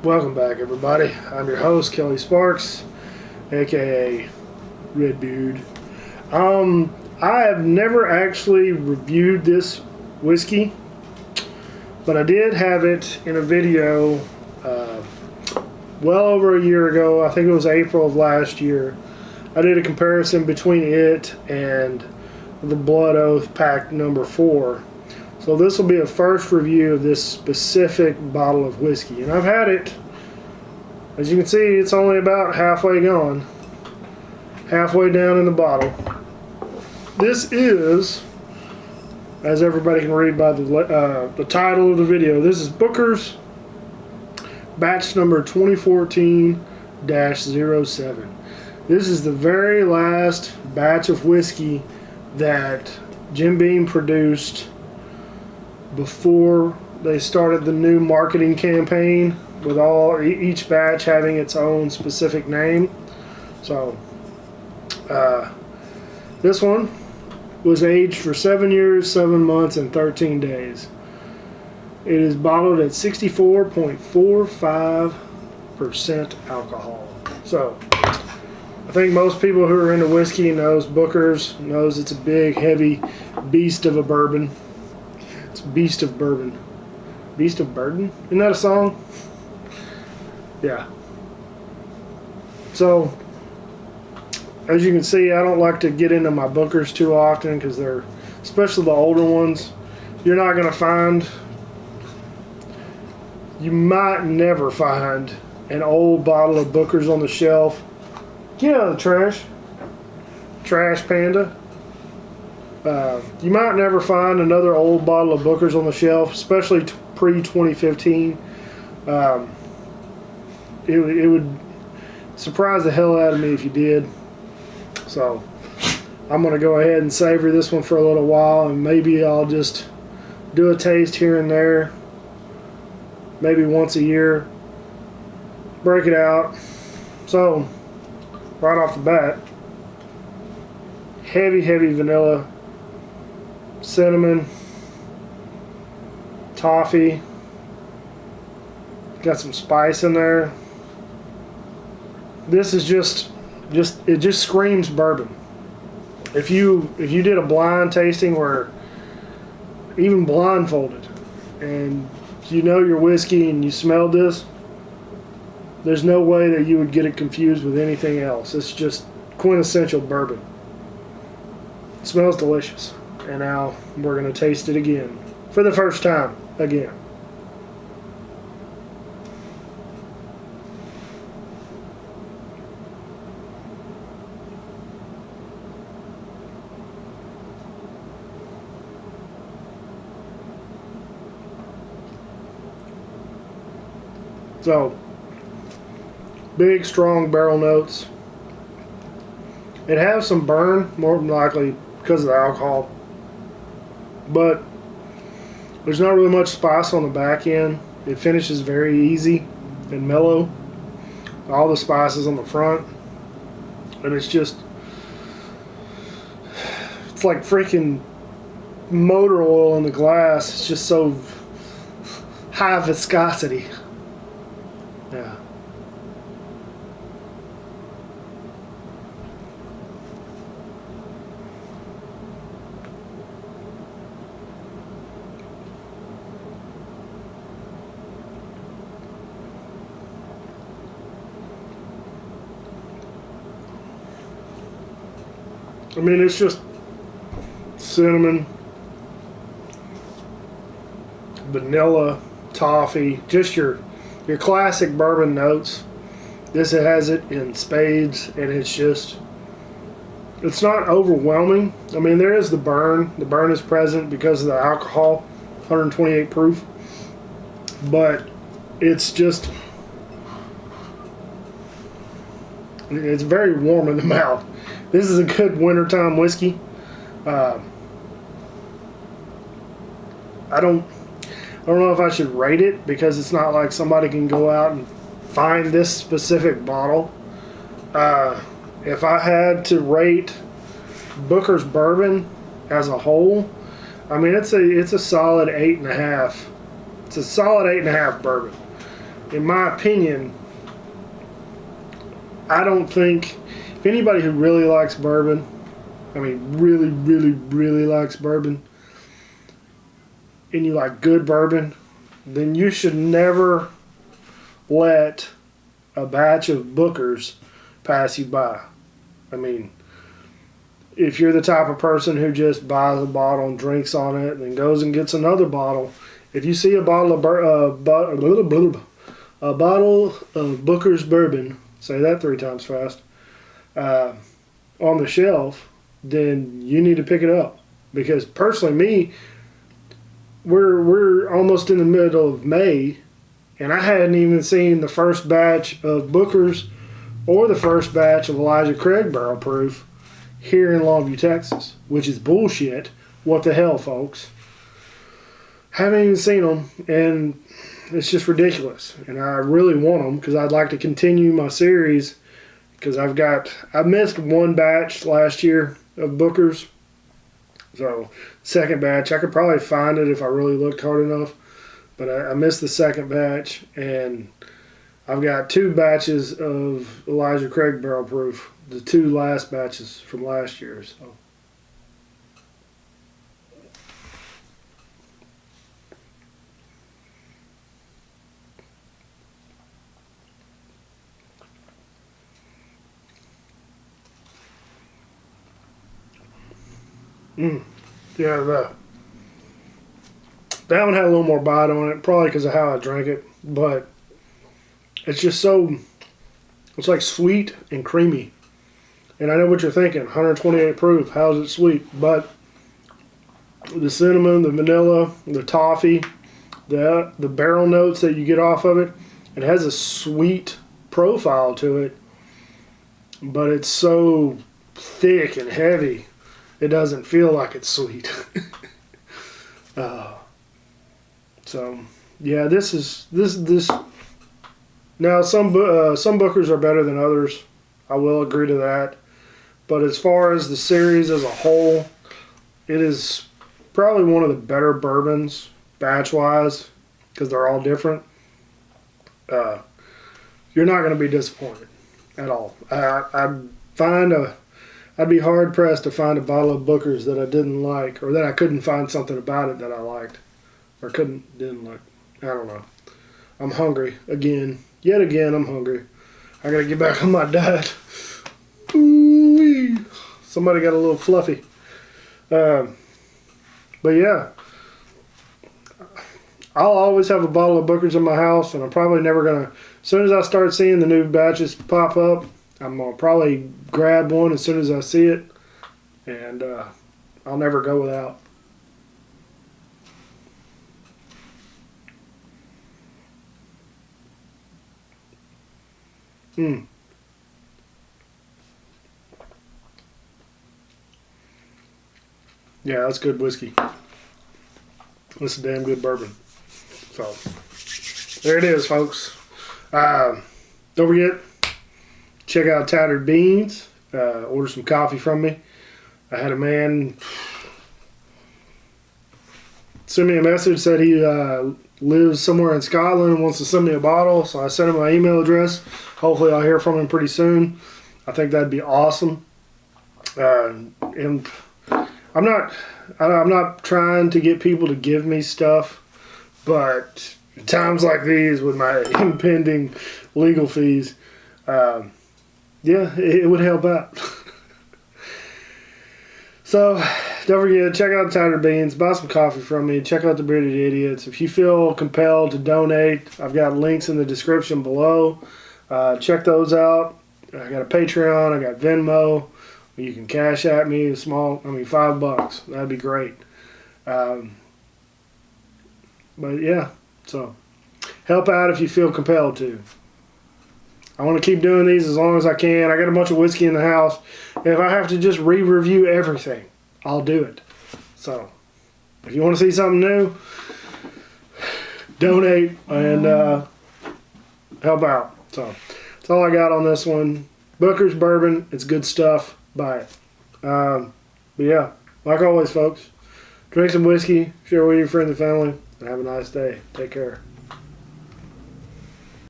Welcome back, everybody. I'm your host, Kelly Sparks, aka Redbeard. I have never actually reviewed this whiskey, but I did have it in a video well over a year ago. I think it was April of last year. I did a comparison between it and the Blood Oath Pack number 4. So this will be a first review of this specific bottle of whiskey. And I've had it, as you can see, it's only about halfway gone. Halfway down in the bottle. This is, as everybody can read by the title of the video, this is Booker's batch number 2014-07. This is the very last batch of whiskey that Jim Beam produced before they started the new marketing campaign with each batch having its own specific name. So this one was aged for 7 years, 7 months, and 13 days. It is bottled at 64.45% alcohol. So I think most people who are into whiskey knows it's a big, heavy beast of a bourbon. It's Beast of Bourbon. Beast of Burden? Isn't that a song? Yeah. So, as you can see, I don't like to get into my Bookers too often because they're, especially the older ones, you're not going to find, you might never find an old bottle of Bookers on the shelf. Get out of the trash. Trash Panda. You might never find another old bottle of Booker's on the shelf, especially pre-2015. It would surprise the hell out of me if you did. So I'm going to go ahead and savor this one for a little while, and maybe I'll just do a taste here and there, maybe once a year, break it out. So right off the bat, heavy vanilla, cinnamon, toffee, got some spice in there. This is it just screams bourbon. If you did a blind tasting where, even blindfolded, and you know your whiskey and you smelled this, there's no way that you would get it confused with anything else. It's just quintessential bourbon. It smells delicious. And now we're going to taste it again. For the first time, again. So, big, strong barrel notes. It has some burn, more than likely because of the alcohol. But there's not really much spice on the back end. It finishes very easy and mellow. All the spices on the front. And it's like freaking motor oil in the glass. It's just so high viscosity. Yeah. I mean, it's just cinnamon, vanilla, toffee, just your classic bourbon notes. This has it in spades, and it's not overwhelming. I mean, there is the burn. The burn is present because of the alcohol, 128 proof. But it's very warm in the mouth. This is a good wintertime whiskey. I don't know if I should rate it because it's not like somebody can go out and find this specific bottle. If I had to rate Booker's bourbon as a whole, I mean it's a solid 8.5. It's a solid 8.5 bourbon. in my opinion, I don't think if anybody who really likes bourbon, I mean really, really, really likes bourbon, and you like good bourbon, then you should never let a batch of Bookers pass you by. I mean, if you're the type of person who just buys a bottle and drinks on it and then goes and gets another bottle, if you see a bottle of Booker's bourbon, say that 3 times fast, on the shelf, then you need to pick it up. Because personally, me, we're almost in the middle of May, and I hadn't even seen the first batch of Booker's or the first batch of Elijah Craig Barrel Proof here in Longview, Texas, which is bullshit. What the hell, folks? Haven't even seen them, and it's just ridiculous. And I really want them because I'd like to continue my series because I missed one batch last year of Booker's. So, second batch, I could probably find it if I really looked hard enough. But I missed the second batch, and I've got 2 batches of Elijah Craig Barrel Proof, the 2 last batches from last year. So. Yeah, that one had a little more bite on it, probably because of how I drank it, but it's just so, it's like sweet and creamy. And I know what you're thinking, 128 proof, how's it sweet? But the cinnamon, the vanilla, the toffee, the barrel notes that you get off of it, it has a sweet profile to it, but it's so thick and heavy, it doesn't feel like it's sweet. So yeah, this. Now some Bookers are better than others. I will agree to that. But as far as the series as a whole, it is probably one of the better bourbons batch wise because they're all different. You're not going to be disappointed at all. I'd be hard pressed to find a bottle of Booker's that I didn't like, or that I couldn't find something about it that I liked, or didn't like. I don't know. I'm hungry again. Yet again, I'm hungry. I gotta get back on my diet. Ooh-wee. Somebody got a little fluffy. But yeah, I'll always have a bottle of Booker's in my house, and I'm probably never gonna. As soon as I start seeing the new batches pop up, I'm going to probably grab one as soon as I see it, and I'll never go without. Yeah, that's good whiskey. That's a damn good bourbon. So, there it is, folks. Don't forget, check out Tattered Beans. Order some coffee from me. I had a man send me a message, said he lives somewhere in Scotland and wants to send me a bottle. So I sent him my email address. Hopefully I'll hear from him pretty soon. I think that'd be awesome. And I'm not trying to get people to give me stuff, but times like these with my impending legal fees, yeah, it would help out. So, don't forget, check out Tattered Beans, buy some coffee from me, check out the Bearded Idiots. If you feel compelled to donate, I've got links in the description below. Check those out. I got a Patreon, I got Venmo. You can cash at me $5. That'd be great. But yeah, so help out if you feel compelled to. I want to keep doing these as long as I can. I got a bunch of whiskey in the house. And if I have to just re-review everything, I'll do it. So, if you want to see something new, donate and help out. So, that's all I got on this one. Booker's Bourbon, it's good stuff. Buy it. But yeah, like always, folks, drink some whiskey, share with your friends and family, and have a nice day. Take care.